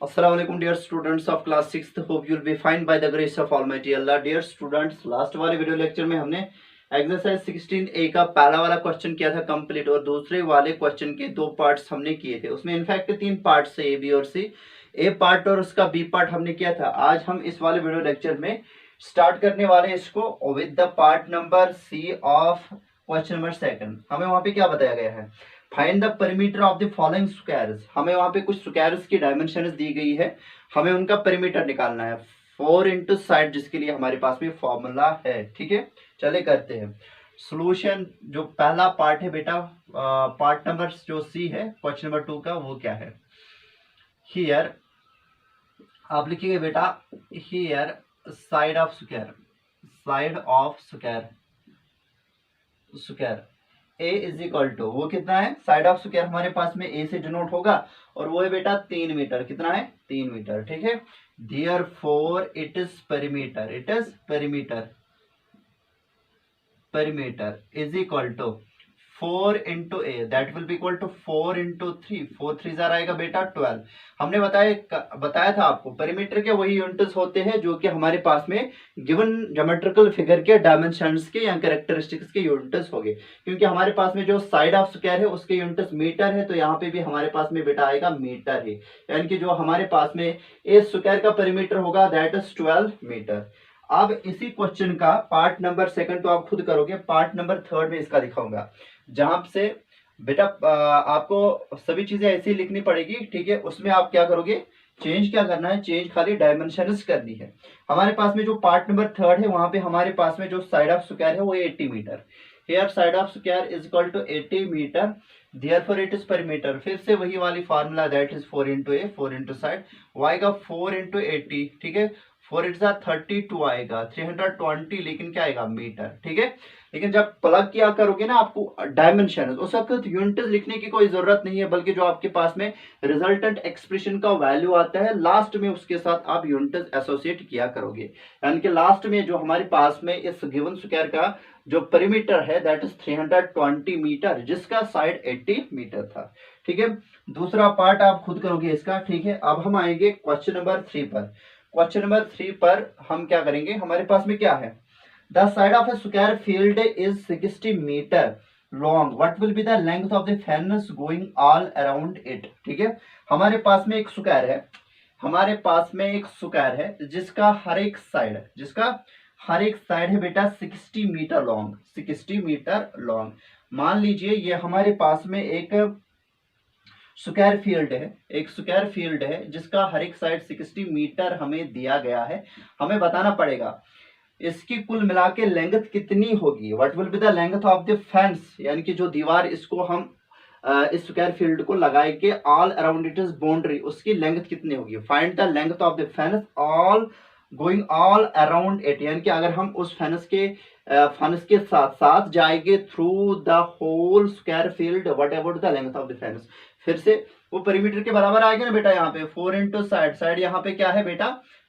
Assalamu alaikum dear students of class 6th. Hope you'll be fine by the grace of Almighty Allah. Dear students, last वाले video lecture में हमने exercise 16A का पहला वाला question किया था complete और दूसरे वाले क्वेश्चन के दो पार्ट्स हमने किए थे। उसमें इनफैक्ट तीन पार्ट्स है, ए बी और सी। ए पार्ट और उसका बी पार्ट हमने किया था। आज हम इस वाले वीडियो लेक्चर में स्टार्ट करने वाले हैं इसको with the part number C of question number second. हमें वहां पे क्या बताया गया है, find the perimeter of the following squares. हमें वहां पे कुछ स्क्वायर्स की डायमेंशंस दी गई है, हमें उनका पेरीमीटर निकालना है 4 इंटू साइड, जिसके लिए हमारे पास में फॉर्मूला है। ठीक है, चले करते हैं सॉल्यूशन। जो पहला पार्ट है बेटा, पार्ट नंबर जो सी है क्वेश्चन नंबर 2 का, वो क्या है। हियर आप लिखेंगे बेटा, here side of square, side of square, square A is equal to, वो कितना है, साइड ऑफ स्क्वायर हमारे पास में ए से डिनोट होगा और वो है बेटा 3 मीटर। कितना है, 3 मीटर। ठीक है, therefore it is perimeter, it is perimeter, perimeter is equal to 4 into A, that will be equal to 4 into 3, 4 3 जार आएगा बेटा 12। हमने बताया था आपको पेरीमीटर के वही यूनिट्स होते हैं जो कि हमारे पास में गिवन ज्योमेट्रिकल फिगर के डायमेंशंस के या कैरेक्टरिस्टिक्स के यूनिट्स हो गए। क्योंकि हमारे पास में जो साइड ऑफ स्क्वायर है उसके यूनिट्स मीटर है, तो यहाँ पे भी हमारे पास में बेटा आएगा मीटर है। यानी कि जो हमारे पास में ए स्क्वायर का पेरीमीटर होगा दैट इज 12 मीटर। अब इसी क्वेश्चन का पार्ट नंबर सेकंड तो आप खुद करोगे, पार्ट नंबर थर्ड में इसका दिखाऊंगा, जहां से बेटा आपको सभी चीजें ऐसी लिखनी पड़ेगी। ठीक है, उसमें आप क्या करोगे, चेंज क्या करना है, चेंज खाली डायमेंशंस करनी है। हमारे पास में जो पार्ट नंबर थर्ड है वहां पे हमारे पास में जो साइड ऑफ स्क्वायर है वो 80 metre. Here side of square is equal to 80 metre, therefore it is perimeter. फिर से वही वाली formula, that is 4 into A, 4 into side, Y का 4 इंटू 80। ठीक है, 4 इट 32 आएगा, 320, लेकिन क्या आएगा, मीटर। ठीक है, लेकिन जब प्लग किया करोगे ना आपको डायमेंशन, उस वक्त यूनिट लिखने की कोई जरूरत नहीं है, बल्कि जो आपके पास में रिजल्टेंट एक्सप्रेशन का वैल्यू आता है लास्ट में उसके साथ आप यूनिट एसोसिएट किया करोगे। यानी कि लास्ट में जो हमारे पास में इस गिवन स्क्वायर का जो पेरीमीटर है दैट इज 320 मीटर, जिसका साइड 80 मीटर था। ठीक है, दूसरा पार्ट आप खुद करोगे इसका। ठीक है, अब हम आएंगे क्वेश्चन नंबर 3 पर। क्वेश्चन नंबर 3 पर हम क्या करेंगे, हमारे पास में क्या है, the side of a square field is 60 meter long, what will be the length of the fence going all around it। ठीक है, हमारे पास में एक स्क्वायर है, हमारे पास में एक स्क्वायर है जिसका हर एक साइड, जिसका हर एक साइड है बेटा 60 मीटर लॉन्ग, 60 मीटर लॉन्ग। मान लीजिए ये हमारे पास में एक स्क्वायर फील्ड है, एक स्क्वायर फील्ड है जिसका हर एक साइड 60 मीटर हमें दिया गया है। हमें बताना पड़ेगा इसकी कुल मिला के लेंथ कितनी होगी, what will be the length of the fence, यानी कि जो दीवार इसको हम इस स्क्वायर फील्ड को लगाए के all around it is boundary, उसकी लेंथ कितनी होगी। Find the length of the fence all going all around it, यानी कि अगर हम उस फेंस के साथ साथ जाएंगे through the whole square field, what about the length of the fence. फिर से वो पेरीमीटर के बराबर आएगा ना बेटा, यहाँ पे 4 इंटू साइड, साइड यहाँ पे क्या है बेटा,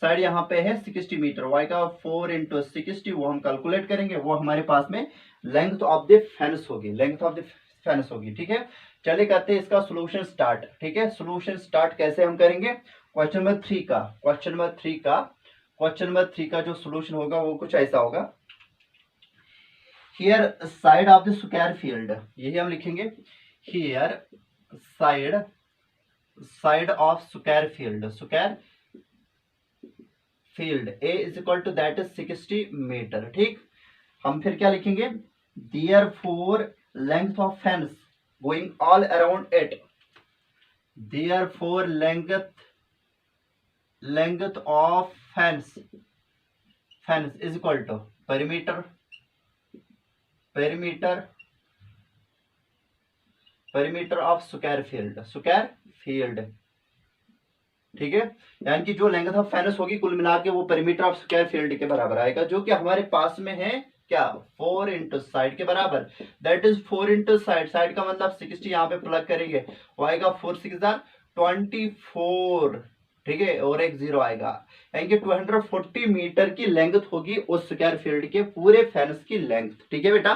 साइड यहाँ पे है 60 मीटर, वाई का 4 इंटू 60, वो हम कैलकुलेट करेंगे, वो हमारे पास में लेंथ ऑफ द फेंस होगी, लेंथ ऑफ द फेंस होगी। ठीक है, चलिए करते हैं इसका सोल्यूशन स्टार्ट। ठीक है, सोल्यूशन स्टार्ट कैसे हम करेंगे, क्वेश्चन नंबर 3 का, क्वेश्चन नंबर 3 का, क्वेश्चन नंबर 3 का जो सोल्यूशन होगा वो कुछ ऐसा होगा। Here side of the square field, यही हम लिखेंगे, here side of square field, square field A is equal to that is 60 metre. ठीक, हम फिर क्या लिखेंगे, therefore length of fence going all around it, therefore length of fence is equal to perimeter, perimeter of square field, square field. ठीक है, यानी कि जो लेंथ ऑफ फेंस होगी कुल मिला के वो पेरीमीटर ऑफ स्क्वायर फील्ड के बराबर आएगा, जो कि हमारे पास में है क्या, 4 इंटू साइड के बराबर, that is 4 into side, side का मतलब 60, यहाँ पे प्लग करेंगे, वो आएगा 4 6 24। ठीक है, और एक 0 आएगा, यानी कि 240 मीटर की लेंथ होगी उस स्क्वायर फील्ड के पूरे फेंस की लेंथ। ठीक है बेटा,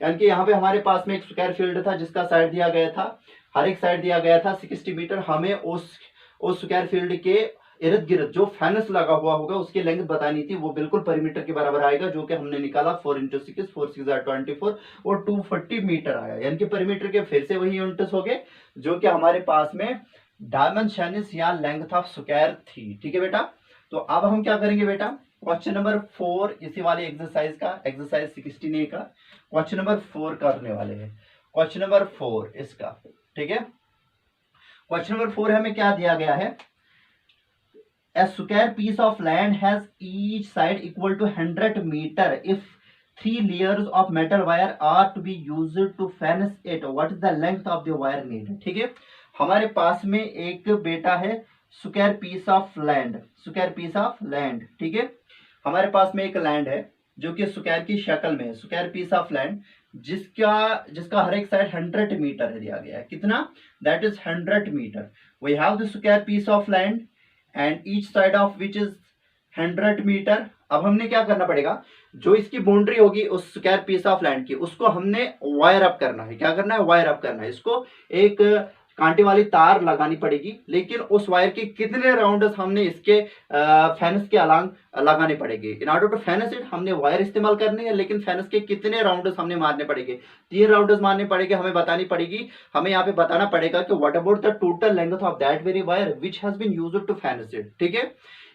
यानी कि यहाँ पे हमारे पास में एक स्क्वायर फील्ड था जिसका साइड दिया गया था, हर एक साइड दिया गया था 60 मीटर, हमें उस स्क्वायर फील्ड के इर्द गिर्द जो फेनस लगा हुआ होगा उसकी लेंथ बतानी थी, वो बिल्कुल परिमीटर के बराबर आएगा, जो कि हमने निकाला 4 × 6 4 6 24 और 240 मीटर आया। यानी कि परिमीटर के फिर से वही यूनिट्स हो गए जो कि हमारे पास में डायमेंशंस या लेंथ ऑफ स्क्वायर थी। ठीक है बेटा, तो अब हम क्या करेंगे बेटा, क्वेश्चन नंबर 4 इसी वाली एक्सरसाइज का, एक्सरसाइज 16A का क्वेश्चन नंबर 4 करने वाले हैं। क्वेश्चन नंबर 4 इसका, ठीक है। क्वेश्चन नंबर 4 हमें क्या दिया गया है, A square piece of land has each side equal to 100 meter. If 3 layers of metal wire are to be used to fence it, what is the length of the wire needed? ठीक है, हमारे पास में एक बेटा है square piece of land, square piece of land, ठीक है। हमारे पास में एक लैंड है जो कि स्क्वायर की शक्ल में है, स्क्वायर पीस ऑफ लैंड जिसका हर एक साइड 100 मीटर है दिया गया है। कितना? That is 100 metre. We have the square piece of land and each side of which is 100 metre. अब हमने क्या करना पड़ेगा, जो इसकी बाउंड्री होगी उस स्क्वायर पीस ऑफ लैंड की, उसको हमने वायर अप करना है। क्या करना है? वायर अप करना है। इसको एक कांटे वाली तार लगानी पड़ेगी, लेकिन उस वायर के कितने राउंड्स हमने इसके फेनस के अलांग लगाने पड़ेंगे। In order to fence it हमने वायर इस्तेमाल करने हैं, लेकिन फेनस के कितने राउंड्स हमने मारने पड़ेंगे? 3 राउंड्स मारने पड़ेंगे। हमें बतानी पड़ेगी, हमें यहाँ पे बताना पड़ेगा कि what about the total length of that very wire which has been used to fence it. ठीक है,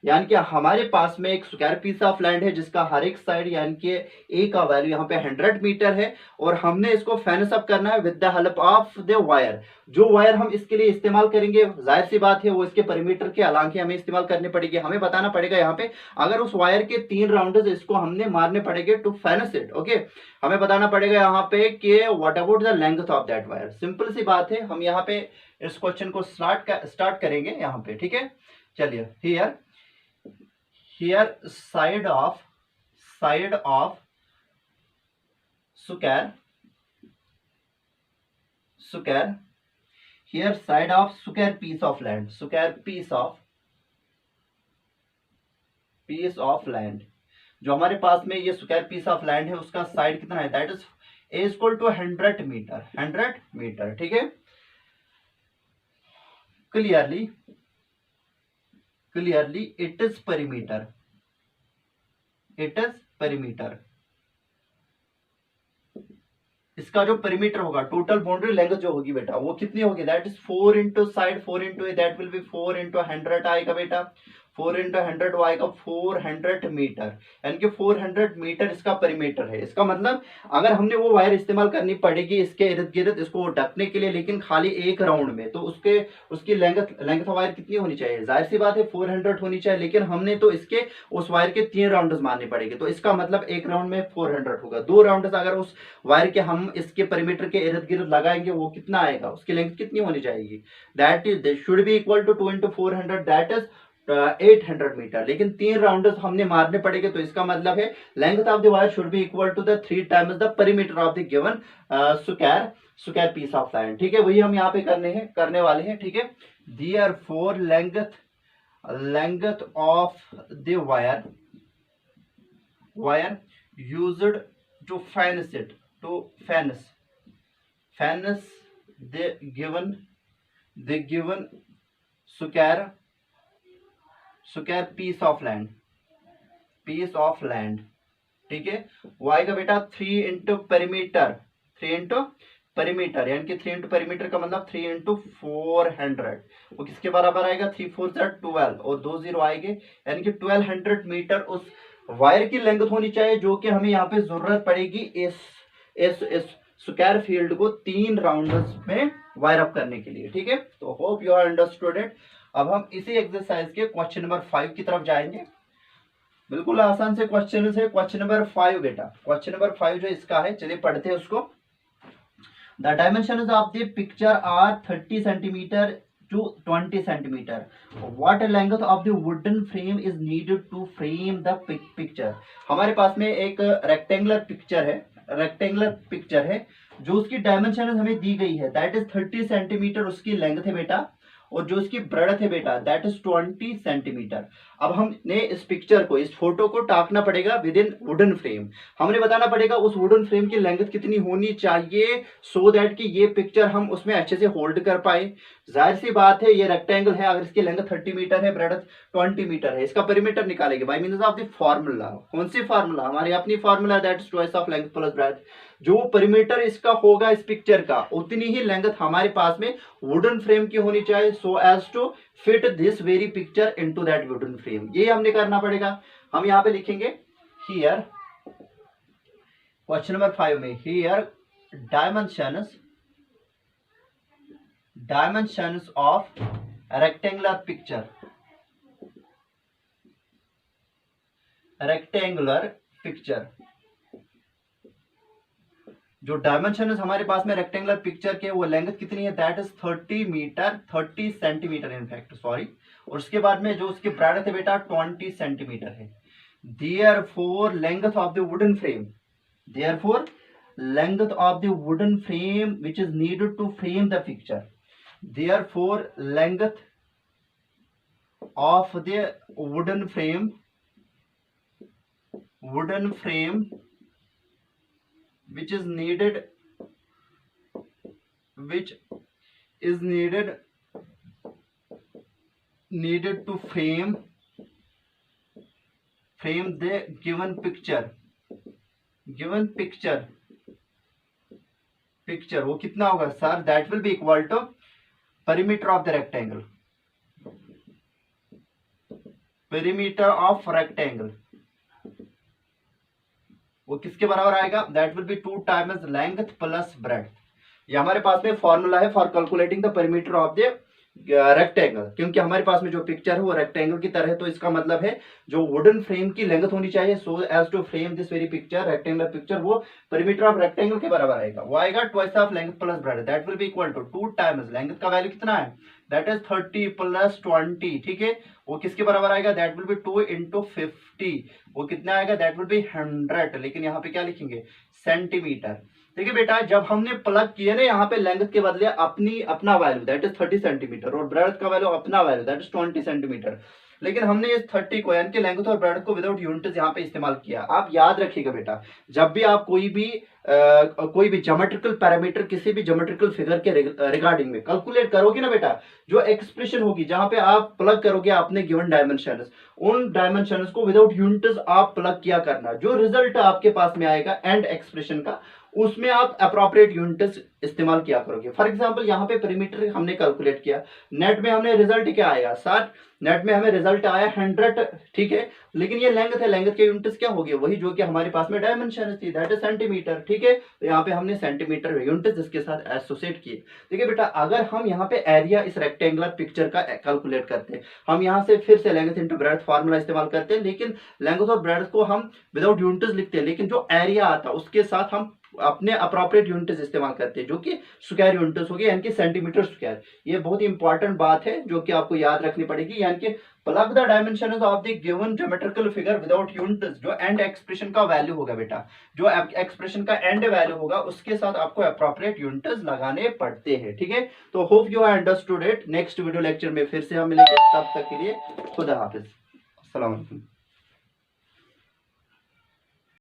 यानी कि हमारे पास में एक स्क्वायर पीस ऑफ लैंड है जिसका हर एक साइड यानी कि ए का वैल्यू यहाँ पे 100 मीटर है, और हमने इसको फेनस अप करना है with the help of the wire. जो वायर हम इसके लिए इस्तेमाल करेंगे, जाहिर सी बात है वो इसके परिमीटर के अलांग ही हमें इस्तेमाल करनी पड़ेगी। हमें बताना पड़ेगा यहाँ पे, अगर उस वायर के 3 राउंड इसको हमने मारने पड़ेंगे टू फेनस इट। ओके, हमें बताना पड़ेगा यहाँ पे कि what about the length of that wire. Simple सी बात है, हम यहाँ पे इस क्वेश्चन को स्टार्ट करेंगे यहाँ पे। ठीक है, चलिए, here side of square, here side of square piece of land, square piece of land, जो हमारे पास में ये स्क्वायर पीस ऑफ लैंड है उसका साइड कितना है? That is a equal to 100 metre, 100 metre. ठीक है, क्लियरली it is perimeter, इसका जो परिमीटर होगा, टोटल बाउंड्री लेंथ जो होगी बेटा, वो कितनी होगी? That is 4 into side, 4 into A, that will B 4 into 100 आएगा बेटा, 4 इंटू 100 आएगा 400 मीटर, यानी कि 400 मीटर इसका परिमीटर है। इसका मतलब अगर हमने वो वायर इस्तेमाल करनी पड़ेगी इसके इर्द गिर्द इसको ढकने के लिए, लेकिन खाली एक राउंड में, तो उसकी लेंथ वायर कितनी होनी चाहिए? जाहिर सी बात है 400 होनी चाहिए, लेकिन हमने तो इसके उस वायर के 3 राउंड मारने पड़ेंगे, तो इसका मतलब एक राउंड में 400 होगा। 2 राउंड अगर उस वायर के हम इसके परिमीटर के इर्द गिर्द लगाएंगे, वो कितना आएगा? उसकी लेंथ कितनी होनी चाहिए? That is should be equal to 2 into 400, that is 800 metre, लेकिन 3 राउंड हमने मारने पड़ेंगे, तो इसका मतलब है length of the wire should be equal to the 3 times the perimeter of the given square piece of land. ठीक है, वही हम यहाँ पे करने वाले हैं। ठीक है, therefore length of the wire used to fence it, to fence the given square piece of land. ठीक है, वो आएगा बेटा 3 इंटू परिमीटर, यानी कि 3 इंटू परिमीटर का मतलब 3 इंटू 400, वो किसके बराबर आएगा? 3 4 12 और 2 0 आएंगे, यानी कि 1200 मीटर उस वायर की लेंथ होनी चाहिए, जो कि हमें यहाँ पे जरूरत पड़ेगी इस स्क्वायर फील्ड को 3 राउंड्स में वायर अप करने के लिए। ठीक है, तो hope you are understood it. अब हम इसी एक्सरसाइज के क्वेश्चन नंबर 5 की तरफ जाएंगे। बिल्कुल आसान से क्वेश्चन है, क्वेश्चन नंबर 5 बेटा। क्वेश्चन नंबर 5 जो इसका है, चलिए पढ़ते हैं उसको। The dimensions of the picture are 30 centimetre to 20 centimeter. What length of the wooden frame is needed to frame the picture? हमारे पास में एक रेक्टेंगुलर पिक्चर है जो उसकी डायमेंशन हमें दी गई है, दैट इज 30 सेंटीमीटर उसकी लेंथ है बेटा, और जो इसकी ब्रेडथ है बेटा दैट इज 20 सेंटीमीटर। अब हमने इस पिक्चर को, इस फोटो को टाकना पड़ेगा विद इन वुडन फ्रेम। हमने बताना पड़ेगा उस वुडन फ्रेम की लेंथ कितनी होनी चाहिए, सो दैट कि ये पिक्चर हम उसमें अच्छे से होल्ड कर पाए। जाहिर सी बात है ये रेक्टेंगल है, अगर इसकी लेंथ 30 मीटर है, ब्रेडथ 20 मीटर है, इसका पेरीमीटर निकालेंगे by means of the formula. कौन सी फार्मूला? हमारी अपनी formula, that is twice of length plus breadth. जो पेरीमीटर इसका होगा इस पिक्चर का, उतनी ही लेंथ हमारे पास में वुडन फ्रेम की होनी चाहिए, so as to fit this very picture into that wooden frame. ये हमने करना पड़ेगा। हम यहाँ पे लिखेंगे हियर क्वेश्चन नंबर 5 में, here dimensions of rectangular picture, जो डायमेंशन हमारे पास में रेक्टेंगुलर पिक्चर के, वो लेंथ कितनी है? That is 30 metre, 30 centimetre in fact, sorry. और उसके बाद में जो उसकी ब्रेडथ है बेटा 20 सेंटीमीटर है। Therefore length of the wooden frame, therefore length of the wooden frame which is needed to frame the picture, therefore length of the wooden frame which is needed to frame the given picture, वो कितना होगा sir? That will be equal to perimeter of the rectangle, perimeter of rectangle, वो किसके बराबर आएगा? That will B 2 times length plus breadth. ये हमारे पास में फॉर्मूला है for calculating the perimeter of the rectangle, क्योंकि हमारे पास में जो पिक्चर है वो रेक्टेंगल की तरह है, तो इसका मतलब है जो वुडन फ्रेम की लेंथ होनी चाहिए, so as to frame this very picture, rectangular picture, वो पेरीमीटर ऑफ रेक्टेंगल के बराबर आएगा। वो आएगा twice of length plus breadth, that will be equal to 2 times length का वैल्यू कितना है? दैट इज 30 प्लस 20, ठीक है। वो किसके बराबर आएगा? दैट विल बी 2 इंटू 50, वो कितना आएगा? दैट विल बी 100, लेकिन यहाँ पे क्या लिखेंगे? सेंटीमीटर। देखिए बेटा, जब हमने प्लग किया ना यहाँ पे लेंथ के बदले अपना वैल्यू दैट इज 30 सेंटीमीटर और ब्रेड्थ का वैल्यू अपना वैल्यू दैट इज 20 सेंटीमीटर, लेकिन हमने इस 30 को यानी कि लेंथ और ब्रेड्थ को विदाउट यूनिट्स यहाँ पे इस्तेमाल किया। आप याद रखिएगा बेटा, जब भी आप कोई भी ज्योमेट्रिकल पैरामीटर किसी भी ज्योमेट्रिकल फिगर के रिगार्डिंग में कैलकुलेट करोगे ना बेटा, जो एक्सप्रेशन होगी जहां पे आप प्लग करोगे आपने गिवन डायमेंशंस, उन डायमेंशंस को विदाउट यूनिट्स आप प्लग किया करना। जो रिजल्ट आपके पास में आएगा एंड एक्सप्रेशन का, उसमें आप अप्रोप्रिएट यूनिट्स इस्तेमाल किया करोगे। फॉर एग्जांपल यहाँ पे पेरीमीटर हमने कैलकुलेट किया, नेट में हमने रिजल्ट क्या आया? 60, नेट में हमें रिजल्ट आया 100, ठीक है, लेकिन ये लेंथ है, लेंथ के यूनिट्स क्या हो गए? वही जो कि हमारे पास में डायमेंशन थी, दैट इज सेंटीमीटर, ठीक है। तो यहाँ पे हमने सेंटीमीटर यूनिट्स इसके साथ एसोसिएट किए। देखिए बेटा, अगर हम यहाँ पे एरिया इस रेक्टेंगुलर पिक्चर का कैलकुलेट करते हैं, हम यहाँ से फिर से लेंथ इंटू ब्रेड्थ फार्मूला इस्तेमाल करते हैं, लेकिन लेंथ और ब्रेड्थ को हम विदाउट यूनिट्स लिखते हैं, लेकिन जो एरिया आता है उसके साथ हम अपने अप्रोप्रिएट यूनिट्स इस्तेमाल करते हैं, जो कि स्क्वायर यूनिट्स हो गए, यानी कि सेंटीमीटर स्क्वायर। ये बहुत ही इंपॉर्टेंट बात है जो कि आपको याद रखनी पड़ेगी, यानी कि plug the dimensions of the given geometrical figure without units. जो एंड एक्सप्रेशन का वैल्यू होगा बेटा, जो एक्सप्रेशन का एंड वैल्यू होगा, उसके साथ आपको अप्रोप्रिएट यूनिट्स लगाने पड़ते हैं, ठीक है। तो hope you have understood it. Next video lecture में फिर से हम मिलेंगे, तब तक के लिए खुदा हाफिज, अस्सलाम वालेकुम।